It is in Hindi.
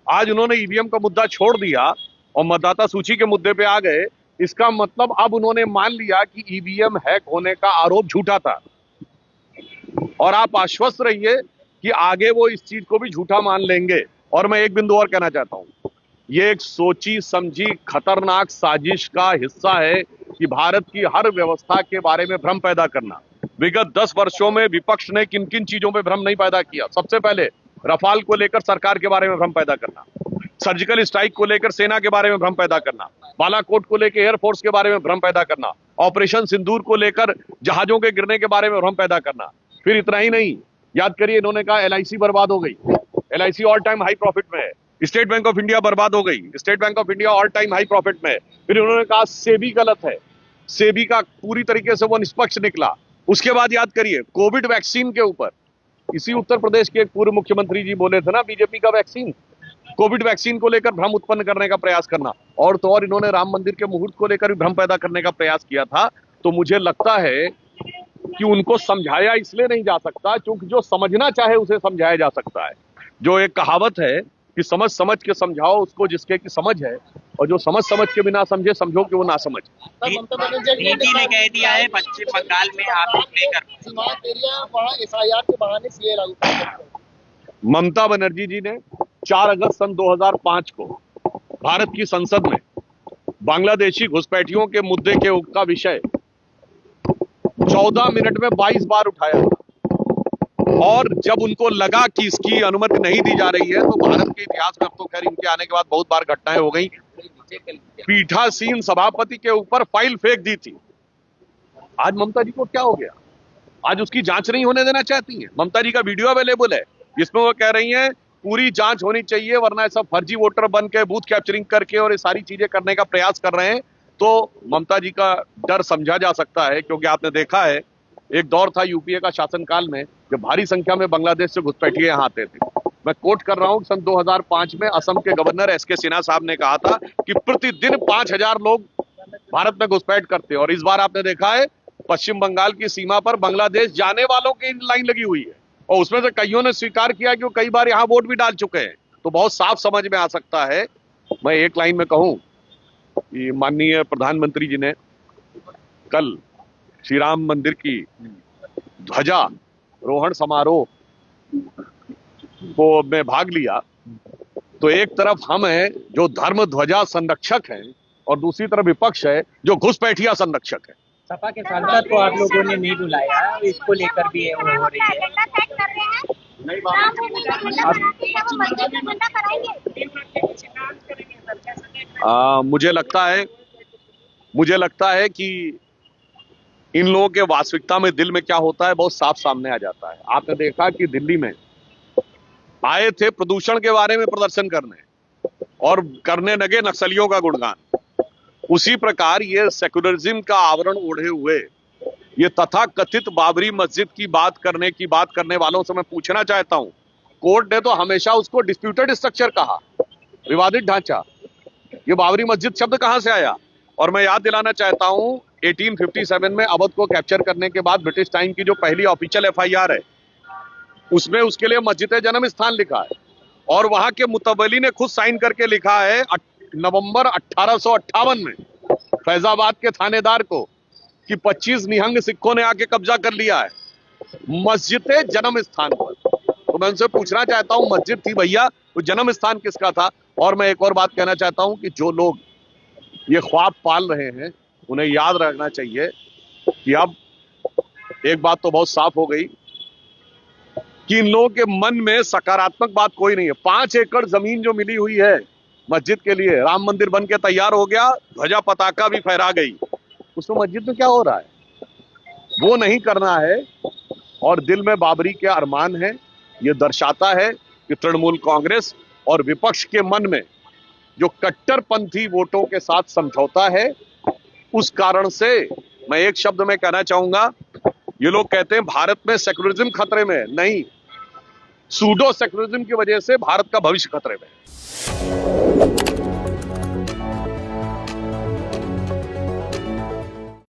आज उन्होंने ईवीएम का मुद्दा छोड़ दिया और मतदाता सूची के मुद्दे पे आ गए। इसका मतलब अब उन्होंने मान लिया कि ईवीएम हैक होने का आरोप झूठा था और आप आश्वस्त रहिए कि आगे वो इस चीज को भी झूठा मान लेंगे। और मैं एक बिंदु और कहना चाहता हूं, ये एक सोची समझी खतरनाक साजिश का हिस्सा है कि भारत की हर व्यवस्था के बारे में भ्रम पैदा करना। विगत 10 वर्षों में विपक्ष ने किन किन चीजों में भ्रम नहीं पैदा किया। सबसे पहले रफाल को लेकर सरकार के बारे में भ्रम पैदा करना, सर्जिकल स्ट्राइक को लेकर सेना के बारे में भ्रम पैदा करना, बालाकोट को लेकर एयरफोर्स के बारे में भ्रम पैदा करना, ऑपरेशन सिंदूर को लेकर जहाजों के गिरने के बारे में भ्रम पैदा करना। फिर इतना ही नहीं, याद करिए इन्होंने कहा एलआईसी बर्बाद हो गई, LIC all time high profit में है। स्टेट बैंक ऑफ इंडिया बर्बाद हो गई, state bank of India all time high profit में है। फिर उन्होंने कहा सेबी गलत है, सेबी का पूरी तरीके से वो निष्पक्ष निकला। उसके बाद याद करिए कोविड वैक्सीन के ऊपर इसी उत्तर प्रदेश के एक पूर्व मुख्यमंत्री जी बोले थे ना, बीजेपी का वैक्सीन, कोविड वैक्सीन को लेकर भ्रम उत्पन्न करने का प्रयास करना। और तो और इन्होंने राम मंदिर के मुहूर्त को लेकर भी भ्रम पैदा करने का प्रयास किया था। तो मुझे लगता है कि उनको समझाया इसलिए नहीं जा सकता क्योंकि जो समझना चाहे उसे समझाया जा सकता है। जो एक कहावत है कि समझ समझ के समझाओ उसको जिसके की समझ है, और जो समझ समझ के बिना समझे समझो कि वो ना समझ। डीजी ने कह दिया है पश्चिम बंगाल में आप लेकर सीमांत एरिया वहां एफआईआर के बहाने सीए लागू कर। ममता बनर्जी जी ने 4 अगस्त सन 2005 को भारत की संसद में बांग्लादेशी घुसपैठियों के मुद्दे का विषय 14 मिनट में 22 बार उठाया। और जब उनको लगा कि इसकी अनुमति नहीं दी जा रही है तो भारत के इतिहास में, अब तो खैर इनके आने के बाद बहुत बार घटनाएं हो गई, पीठासीन सभापति के ऊपर फाइल फेंक दी थी। आज ममता जी को क्या हो गया? आज उसकी जांच नहीं होने देना चाहती है। ममता जी का वीडियो अवेलेबल है जिसमें वो कह रही हैं पूरी जांच होनी चाहिए वरना सब फर्जी वोटर बन के बूथ कैप्चरिंग करके और ये सारी चीजें करने का प्रयास कर रहे हैं। तो ममता जी का डर समझा जा सकता है क्योंकि आपने देखा है एक दौर था यूपीए का शासनकाल में जब भारी संख्या में बांग्लादेश से घुसपैठिए यहाँ आते थे। मैं कोट कर रहा हूं, सन 2005 में असम के गवर्नर एसके सिन्हा साहब ने कहा था कि प्रतिदिन 5000 लोग भारत में घुसपैठ करते हैं। और इस बार आपने देखा है पश्चिम बंगाल की सीमा पर बांग्लादेश जाने वालों की लाइन लगी हुई है और उसमें से कईयों ने स्वीकार किया कि वो कई बार यहाँ वोट भी डाल चुके हैं। तो बहुत साफ समझ में आ सकता है। मैं एक लाइन में कहूं कि माननीय प्रधानमंत्री जी ने कल श्री राम मंदिर की ध्वजा रोहण समारोह को में भाग लिया। तो एक तरफ हम हैं जो धर्म ध्वजा संरक्षक हैं और दूसरी तरफ विपक्ष है जो घुसपैठिया संरक्षक है। सपा के सांसद को आप लोगों ने नहीं बुलाया, इसको लेकर भी वो हो रही है। मुझे लगता है कि इन लोगों के वास्तविकता में दिल में क्या होता है बहुत साफ सामने आ जाता है। आपने देखा कि दिल्ली में आए थे प्रदूषण के बारे में प्रदर्शन करने और करने लगे नक्सलियों का गुणगान। उसी प्रकार ये सेकुलरिज्म का आवरण ओढ़े हुए ये तथाकथित बाबरी मस्जिद की बात करने वालों से मैं पूछना चाहता हूं, कोर्ट ने तो हमेशा उसको डिस्प्यूटेड स्ट्रक्चर कहा, विवादित ढांचा। ये बाबरी मस्जिद शब्द कहां से आया? और मैं याद दिलाना चाहता हूं 1857 में अवध को कैप्चर करने के बाद ब्रिटिश टाइम की जो पहली ऑफिशियल एफआईआर है उसमें उसके लिए मस्जिद जन्म स्थान लिखा है और वहां के मुतवली ने खुद साइन करके लिखा है नवंबर 1858 में फैजाबाद के थानेदार को कि 25 निहंग सिखों ने आके कब्जा कर लिया है मस्जिद जन्म स्थान पर। तो मैं उनसे पूछना चाहता हूं मस्जिद थी भैया, तो जन्म स्थान किसका था? और मैं एक और बात कहना चाहता हूं कि जो लोग ये ख्वाब पाल रहे हैं उन्हें याद रखना चाहिए कि अब एक बात तो बहुत साफ हो गई कि इन लोगों के मन में सकारात्मक बात कोई नहीं है। 5 एकड़ जमीन जो मिली हुई है मस्जिद के लिए, राम मंदिर बन के तैयार हो गया, ध्वजा पताका भी फहरा गई, उसमें मस्जिद में क्या हो रहा है? वो नहीं करना है और दिल में बाबरी के अरमान है। ये दर्शाता है कि तृणमूल कांग्रेस और विपक्ष के मन में जो कट्टरपंथी वोटों के साथ समझौता है, उस कारण से मैं एक शब्द में कहना चाहूंगा, ये लोग कहते हैं भारत में सेकुलरिज्म खतरे में है। नहीं, सूडो सेकुलरिज्म की वजह से भारत का भविष्य खतरे में है।